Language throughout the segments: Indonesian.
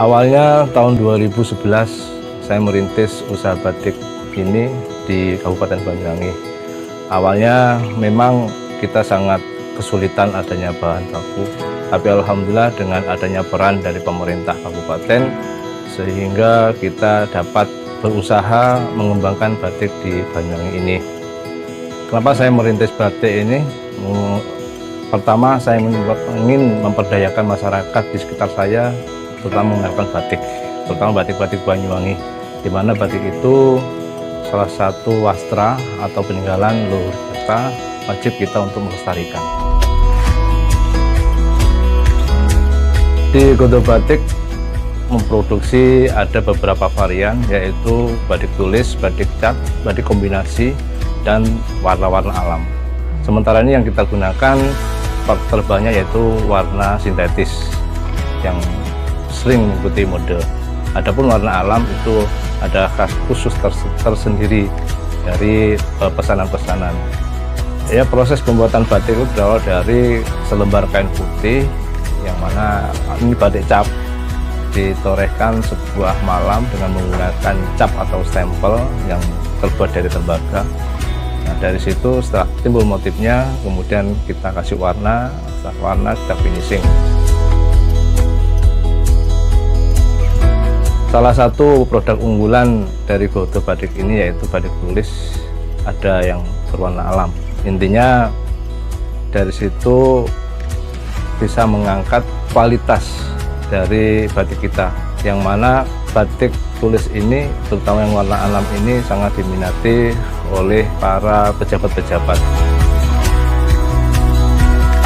Awalnya tahun 2011 saya merintis usaha batik ini di Kabupaten Banyuwangi. Awalnya memang kita sangat kesulitan adanya bahan baku, tapi alhamdulillah dengan adanya peran dari pemerintah kabupaten sehingga kita dapat berusaha mengembangkan batik di Banyuwangi ini. Kenapa saya merintis batik ini? Pertama, saya ingin memperdayakan masyarakat di sekitar saya, terutama menggunakan batik, terutama batik-batik Banyuwangi, di mana batik itu salah satu wastra atau peninggalan leluhur kita, wajib kita untuk melestarikan. Di Godo Batik memproduksi ada beberapa varian, yaitu batik tulis, batik cat, batik kombinasi, dan warna-warna alam. Sementara ini yang kita gunakan terbanyak yaitu warna sintetis yang sering mengikuti mode. Adapun warna alam itu ada khas khusus tersendiri dari pesanan-pesanan. Ya, proses pembuatan batik itu berawal dari selembar kain putih yang mana ini batik cap, ditorehkan sebuah malam dengan menggunakan cap atau stempel yang terbuat dari tembaga. Nah, dari situ setelah timbul motifnya, kemudian kita kasih warna, setelah warna kita finishing. Salah satu produk unggulan dari Godo Batik ini yaitu batik tulis, ada yang berwarna alam. Intinya dari situ bisa mengangkat kualitas dari batik kita, yang mana batik tulis ini, terutama yang warna alam ini, sangat diminati oleh para pejabat-pejabat.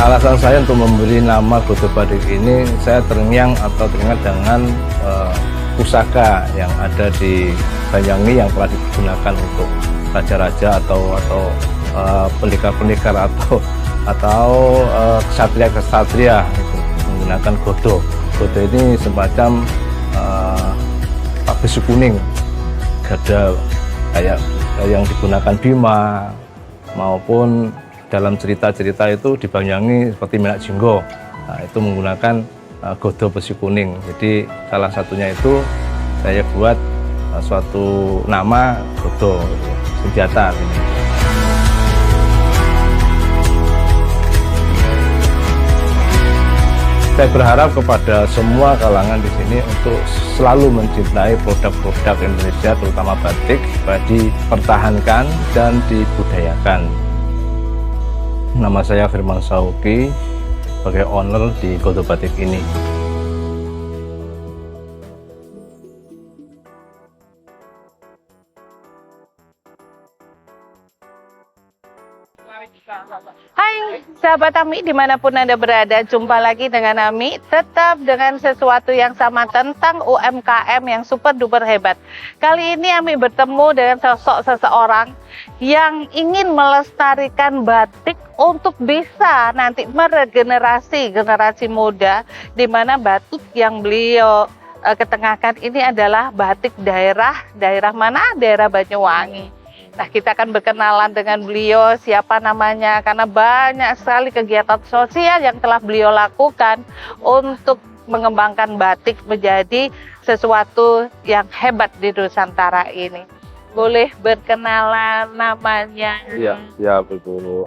Alasan saya untuk memberi nama Godo Batik ini, saya terngiang atau teringat dengan pusaka yang ada di Banyuwangi yang telah digunakan untuk raja-raja atau pendekar-pendekar atau ksatria-ksatria menggunakan godo. Godo ini semacam besi kuning, gada kayak yang digunakan Bima, maupun dalam cerita-cerita itu di Banyuwangi seperti Menak Jinggo. Nah, itu menggunakan godo besi kuning. Jadi salah satunya itu saya buat suatu nama godo senjata ini. Saya berharap kepada semua kalangan di sini untuk selalu mencintai produk-produk Indonesia, terutama batik, supaya dipertahankan dan dibudayakan. Nama saya Firman Sauki, sebagai owner di Godo Batik ini. Hai sahabat Ami, dimanapun Anda berada, jumpa lagi dengan Ami, tetap dengan sesuatu yang sama tentang UMKM yang super duper hebat. Kali ini Ami bertemu dengan sosok seseorang yang ingin melestarikan batik untuk bisa nanti meregenerasi generasi muda, di mana batik yang beliau ketengahkan ini adalah batik daerah mana? Daerah Banyuwangi. Nah, kita akan berkenalan dengan beliau, siapa namanya, karena banyak sekali kegiatan sosial yang telah beliau lakukan untuk mengembangkan batik menjadi sesuatu yang hebat di Nusantara ini. Boleh berkenalan namanya? Iya, siap Ibu.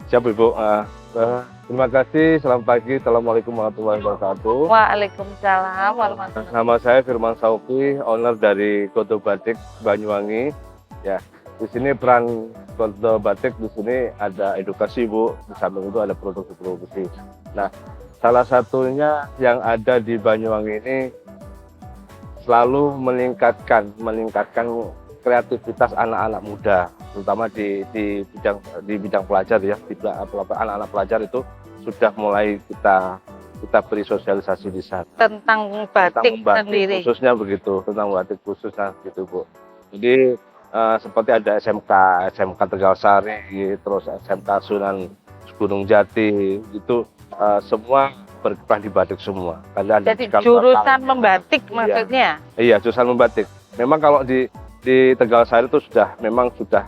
Siap Ibu. Terima kasih, selamat pagi, Assalamualaikum warahmatullahi wabarakatuh. Waalaikumsalam warahmatullahi wabarakatuh. Nama saya Firman Sauki, owner dari Godo Batik Banyuwangi. Ya. Di sini peran Godo Batik di sini ada edukasi Bu, di samping itu ada produksi. Nah, salah satunya yang ada di Banyuwangi ini selalu meningkatkan kreativitas anak-anak muda, terutama di bidang pelajar ya, anak-anak pelajar itu sudah mulai kita beri sosialisasi di sana Tentang batik sendiri. Khususnya begitu, tentang batik khususnya gitu Bu. Jadi seperti ada SMK Tegalsari, terus SMK Sunan Gunung Jati, itu semua berkiprah di batik semua. Jadi jurusan membatik maksudnya? Iya, jurusan membatik. Memang kalau di Tegalsari itu memang sudah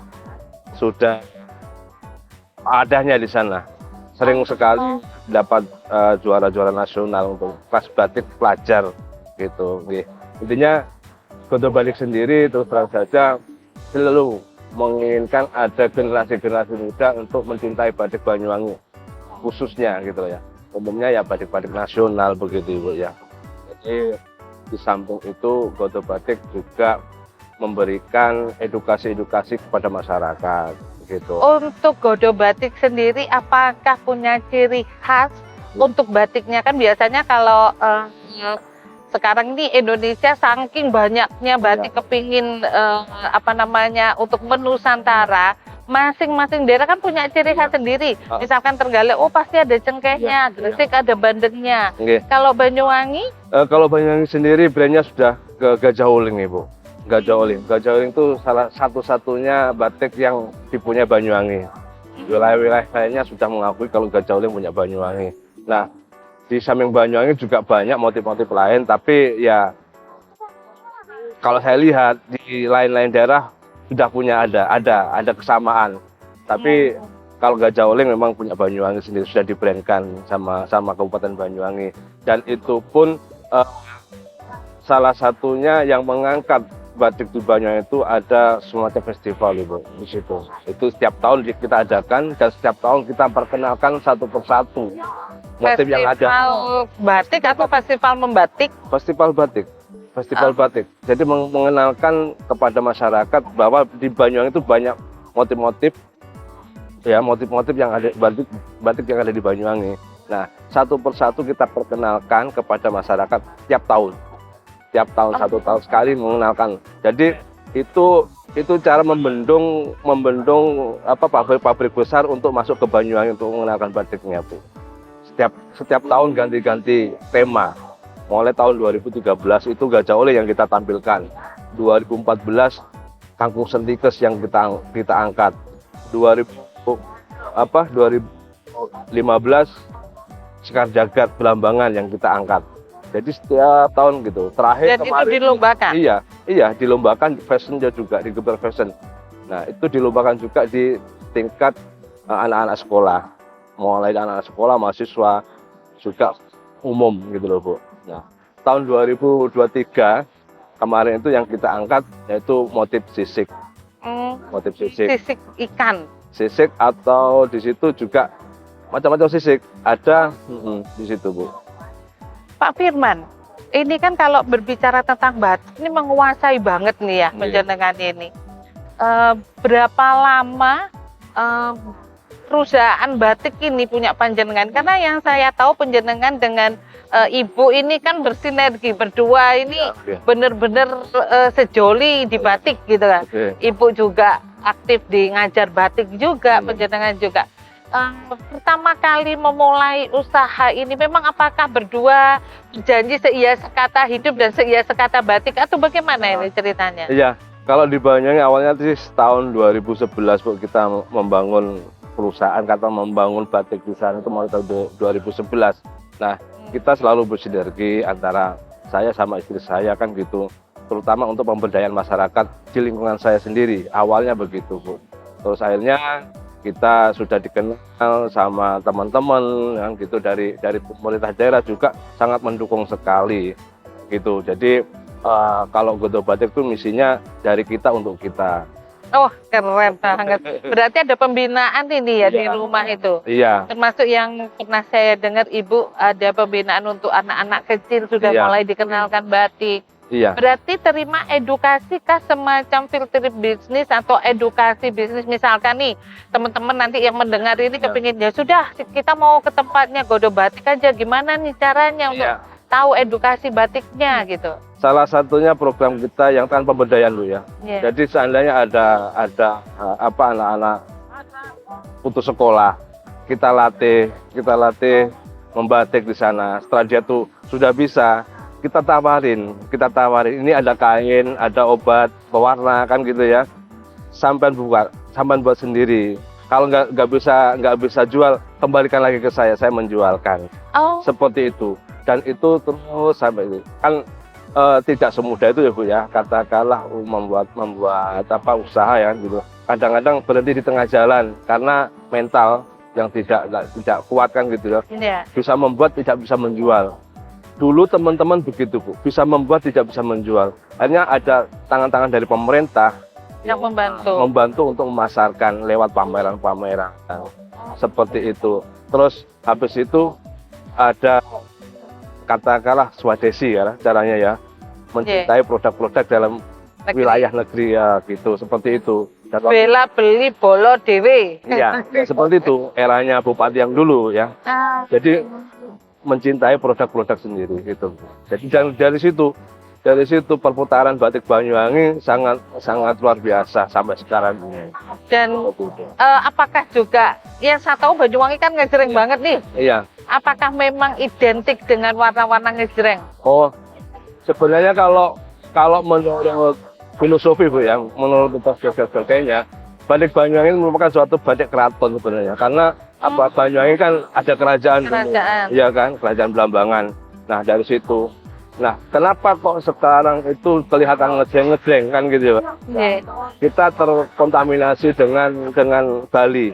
adanya di sana. Sering sekali dapat juara-juara nasional untuk kelas batik pelajar. gitu. Nggih. Intinya Godok Batik sendiri terus terang saja selalu menginginkan ada generasi-generasi muda untuk mencintai batik Banyuwangi khususnya gitu ya. Umumnya ya batik-batik nasional begitu Ibu ya. Jadi di samping itu Godok Batik juga memberikan edukasi-edukasi kepada masyarakat gitu. Untuk Godok Batik sendiri, apakah punya ciri khas untuk batiknya? Kan biasanya kalau sekarang ini Indonesia saking banyaknya batik kepingin untuk menusantara, masing-masing daerah kan punya ciri khas sendiri. Misalkan Trenggalek, oh pasti ada cengkehnya, Gresik ada bandengnya. Kalau Banyuwangi? Kalau Banyuwangi sendiri brandnya sudah ke Gajah Uling Ibu. Gajah Uling itu salah satu-satunya batik yang dipunyai Banyuwangi. Wilayah-wilayah lainnya sudah mengakui kalau Gajah Uling punya Banyuwangi. Nah, di samping Banyuwangi juga banyak motif-motif lain, tapi ya kalau saya lihat di lain-lain daerah sudah punya ada kesamaan. Tapi kalau Gajah Uling memang punya Banyuwangi sendiri, sudah dibrandkan sama Kabupaten Banyuwangi. Dan itu pun salah satunya yang mengangkat batik di Banyuwangi itu ada semacam festival Ibu di situ. Itu setiap tahun kita adakan dan setiap tahun kita perkenalkan satu persatu motif yang ada. Festival batik atau festival membatik? Festival batik. Festival batik. Jadi mengenalkan kepada masyarakat bahwa di Banyuwangi itu banyak motif-motif ya, motif-motif yang ada batik yang ada di Banyuwangi. Nah, satu persatu kita perkenalkan kepada masyarakat tiap tahun. Tiap tahun, satu tahun sekali mengenalkan. Jadi itu cara membendung pabrik-pabrik besar untuk masuk ke Banyuwangi untuk mengenalkan batiknya Bu. Setiap tahun ganti-ganti tema. Mulai tahun 2013 itu Gajah Uling yang kita tampilkan. 2014 Kangkung Sentikes yang kita angkat. 2015 Sekar Jagad Belambangan yang kita angkat. Jadi setiap tahun gitu. Terakhir dan kemarin itu dilombakan? Iya, dilombakan di fashion juga, di Geber Fashion. Nah, itu dilombakan juga di tingkat anak-anak sekolah. Mulai anak-anak sekolah, mahasiswa, juga umum gitu loh Bu. Nah, tahun 2023 kemarin itu yang kita angkat yaitu motif sisik. Motif sisik. Sisik ikan. Sisik atau di situ juga macam-macam sisik ada di situ Bu. Pak Firman, ini kan kalau berbicara tentang batik ini menguasai banget nih ya penjenengan ini. Berapa lama perusahaan batik ini punya panjenengan? Karena yang saya tahu penjenengan dengan Ibu ini kan bersinergi berdua ini benar-benar sejoli di batik gitu kan. Ibu juga aktif di ngajar batik juga, penjenengan juga. Pertama kali memulai usaha ini memang apakah berdua berjanji seia sekata hidup dan seia sekata batik atau bagaimana ini ceritanya? Iya, kalau di Banyuwangi awalnya sih tahun 2011 Bu, kita membangun perusahaan kata membangun batik di sana itu mulai tahun 2011. Nah, kita selalu bersinergi antara saya sama istri saya kan gitu, terutama untuk pemberdayaan masyarakat di lingkungan saya sendiri. Awalnya begitu Bu. Terus akhirnya kita sudah dikenal sama teman-teman yang gitu dari pemerintah daerah juga sangat mendukung sekali gitu. Jadi kalau Godok Batik itu misinya dari kita untuk kita. Oh, keren banget. Berarti ada pembinaan ini ya di rumah itu. Iya. Termasuk yang pernah saya dengar Ibu ada pembinaan untuk anak-anak kecil sudah mulai dikenalkan batik. Iya. Berarti terima edukasi kah semacam filter bisnis atau edukasi bisnis, misalkan nih teman-teman nanti yang mendengar ini kepingin ya sudah kita mau ke tempatnya Godok Batik aja, gimana nih caranya untuk tahu edukasi batiknya gitu? Salah satunya program kita yang kan pemberdayaan Bu ya. Jadi seandainya ada anak-anak putus sekolah, kita latih membatik di sana. Setelah dia tuh sudah bisa, kita tawarin ini ada kain, ada obat pewarna kan gitu ya, sampai buat sendiri. Kalau nggak bisa jual, kembalikan lagi ke saya menjualkan. Seperti itu. Dan itu terus sampai itu kan tidak semudah itu ya Bu ya, katakanlah membuat usaha ya gitu. Kadang-kadang berhenti di tengah jalan karena mental yang tidak kuat kan gitu ya. Bisa membuat tidak bisa menjual. dulu teman-teman begitu Bu, bisa membuat tidak bisa menjual. Akhirnya ada tangan-tangan dari pemerintah yang membantu. membantu untuk memasarkan lewat pameran-pameran seperti itu. Terus habis itu ada katakanlah swadesi ya caranya ya, mencintai produk-produk dalam wilayah negeri ya gitu, seperti itu. Dan Bela beli bolo dewe. ya, seperti itu eranya bupati yang dulu ya. Jadi mencintai produk-produk sendiri gitu. Jadi dari situ perputaran batik Banyuwangi sangat luar biasa sampai sekarang ini. Dan apakah juga yang saya tahu Banyuwangi kan ngejreng banget nih. Iya. Apakah memang identik dengan warna-warna ngejreng? Oh, sebenarnya kalau menurut filosofi Bu ya, menurut sebagainya, batik Banyuwangi merupakan suatu batik keraton sebenarnya. Karena Banyuwangi kan ada kerajaan. Iya kan, kerajaan Blambangan. Nah, dari situ. Nah, kenapa kok sekarang itu kelihatan ngejreng kan gitu ya? Kita terkontaminasi dengan Bali.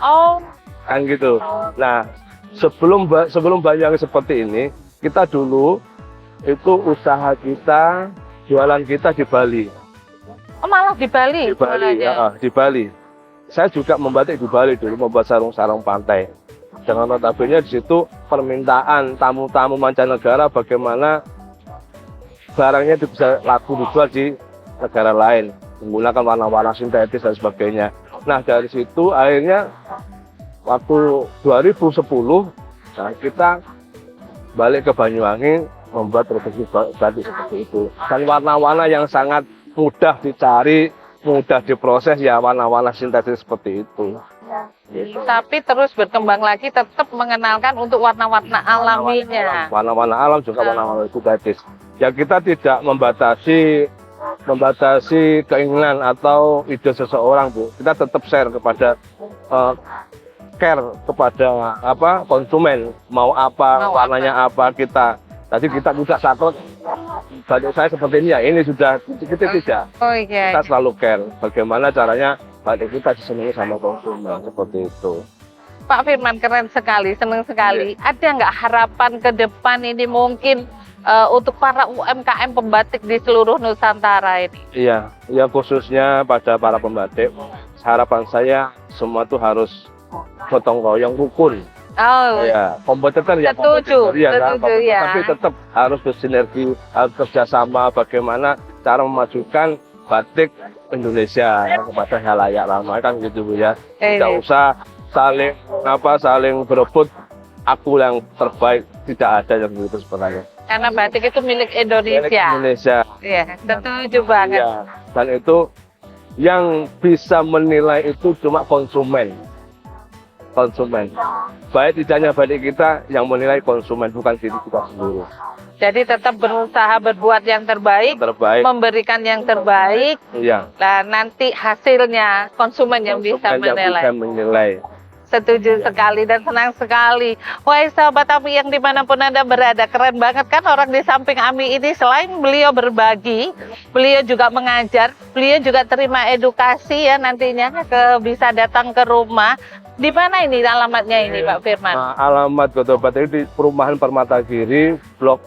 Oh. Kan gitu. Nah, sebelum Banyuwangi seperti ini, kita dulu itu usaha kita, jualan kita di Bali. Oh, malah di Bali? Di Bali, ya, di Bali. Saya juga membatik di Bali dulu, membuat sarung-sarung pantai. Dengan notabene di situ permintaan tamu-tamu mancanegara bagaimana barangnya itu bisa laku dijual di negara lain menggunakan warna-warna sintetis dan sebagainya. Nah, dari situ akhirnya waktu 2010 nah, kita balik ke Banyuwangi membuat produksi batik seperti itu. Dan warna-warna yang sangat mudah dicari, mudah diproses ya warna-warna sintetis seperti itu. Tapi terus berkembang lagi tetap mengenalkan untuk warna-warna alaminya. Warna-warna alam juga warna-warna sintetis. Ya kita tidak membatasi keinginan atau ide seseorang Bu. Kita tetap share kepada care kepada konsumen mau warnanya apa kita. Tadi kita tidak takut batik saya seperti ini ya ini sudah kita tidak. Oh iya. Kita selalu care bagaimana caranya batik kita disenangi sama konsumen seperti itu. Pak Firman keren sekali, senang sekali. Ada nggak harapan ke depan ini mungkin untuk para UMKM pembatik di seluruh Nusantara ini? Iya, ya khususnya pada para pembatik. Harapan saya semua tuh harus gotong royong rukun. Oh, ya, kompetitor ya setuju, kompetitor, ya, kan? setuju ya. Tapi tetap harus bersinergi, harus kerjasama bagaimana cara memajukan batik Indonesia kepada halayak ramai kan gitu Bu ya. Tidak usah saling berebut aku yang terbaik, tidak ada yang gitu sebenarnya. Karena batik itu milik Indonesia. Milik Indonesia. Iya, setuju banget. Ya, dan itu yang bisa menilai itu cuma konsumen. Baik tidaknya batik kita yang menilai konsumen bukan diri kita sendiri. Jadi tetap berusaha berbuat yang terbaik, memberikan yang terbaik. Iya. Nah, nanti hasilnya konsumen yang bisa menilai. Setuju sekali dan senang sekali. Wah, sahabat Ami yang dimanapun Anda berada, keren banget kan orang di samping Ami ini. Selain beliau berbagi, beliau juga mengajar, beliau juga terima edukasi ya nantinya bisa datang ke rumah. Di mana ini alamatnya ini Pak Firman? Nah, alamat Goto Batik di Perumahan Permata Giri, Blok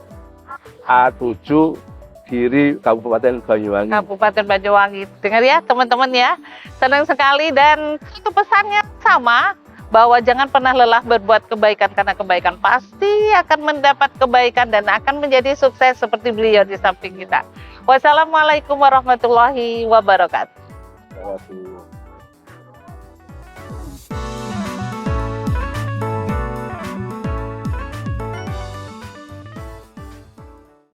A7, Giri, Kabupaten Banyuwangi. Kabupaten Banyuwangi. Dengar ya teman-teman ya, senang sekali dan satu pesannya sama, bahwa jangan pernah lelah berbuat kebaikan karena kebaikan pasti akan mendapat kebaikan dan akan menjadi sukses seperti beliau di samping kita. Wassalamualaikum warahmatullahi wabarakatuh. Terima kasih.